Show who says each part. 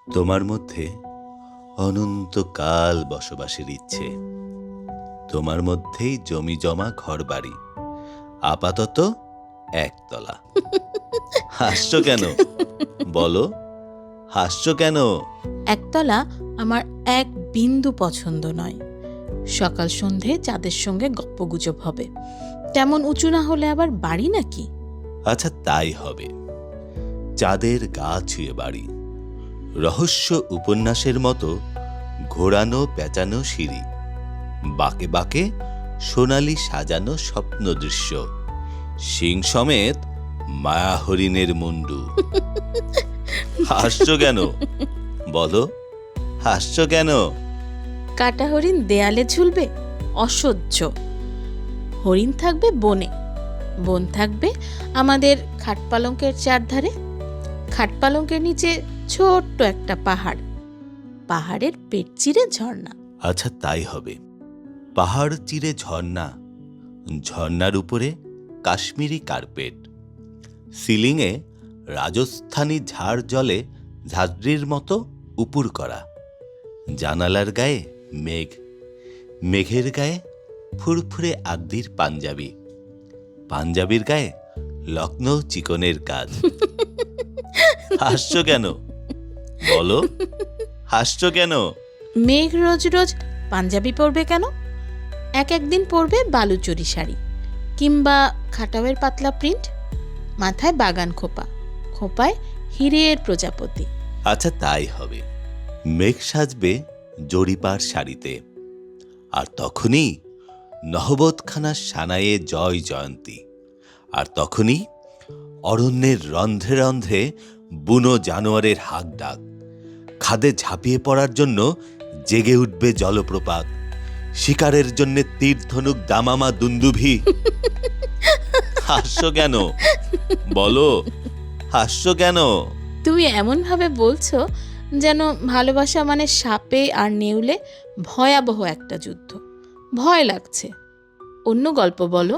Speaker 1: তোমার মধ্যে অনন্তকাল বসবাসের ইচ্ছে, তোমার মধ্যেই জমি জমা ঘর বাড়ি, আপাতত একতলা। হাসছো কেন? বলো, হাসছো কেন?
Speaker 2: একতলা আমার এক বিন্দু পছন্দ নয়। সকাল সন্ধে চাঁদের সঙ্গে গপ্পগুজব হবে, তেমন উঁচু না হলে আবার বাড়ি নাকি?
Speaker 1: আচ্ছা, তাই হবে। চাঁদের গা ছুঁয়ে বাড়ি, রহস্য উপন্যাসের মতো ঘোরানো পেঁচানো সিঁড়ি, বাঁকে বাঁকে সোনালি সাজানো স্বপ্ন দৃশ্য, সিং সমেত মায়া হরিণের মুন্ডু। হাসছো কেন? বলো, হাসছো কেন?
Speaker 2: কাটা হরিণ দেয়ালে ঝুলবে, অসহ্য। হরিণ থাকবে বনে, বন থাকবে আমাদের খাটপালঙ্কের চারধারে, খাটপালঙ্কের নিচে ছোট্ট একটা পাহাড়, পাহাড়ের পেট চিরে ঝর্ণা।
Speaker 1: আচ্ছা, তাই হবে। পাহাড় চিরে ঝর্ণা, ঝর্ণার উপরে কাশ্মীরি কার্পেট, সিলিংয়ে রাজস্থানী ঝাড় জলে ঝাঁঝরির মতো উপুর করা, জানালার গায়ে মেঘ, মেঘের গায়ে ফুরফুরে আদির পাঞ্জাবি, পাঞ্জাবির গায়ে লখনৌ চিকনের কাজ। হাসছো কেন? বলো, হাসছো কেন?
Speaker 2: মেঘ রোজ রোজ পাঞ্জাবি পরবে কেন? একদিন পরবে বালুচরি শাড়ি, কিংবা খাটাওয়ের পাতলা প্রিন্ট, মাথায় বাগান খোপা, খোপায় হীরের প্রজাপতি।
Speaker 1: আচ্ছা, তাই হবে। মেঘ সাজবে জরিপার শাড়িতে, আর তখনই নহবতখানার সানায়ে জয় জয়ন্তী, আর তখনই অরণ্যের রন্ধ্রে রন্ধ্রে বুনো জানোয়ারের হাক ডাক, খাদে ঝাঁপিয়ে পড়ার জন্য জেগে উঠবে জলপ্রপাত, শিকারের জন্য তীর ধনুক দামামা দুন্দুভি। হাসছো কেন? বলো, হাসছো কেন?
Speaker 2: তুমি এমন ভাবে বলছো যেন ভালোবাসা মানে সাপে আর নেউলে ভয়াবহ একটা যুদ্ধ। ভয় লাগছে। অন্য গল্প বলো।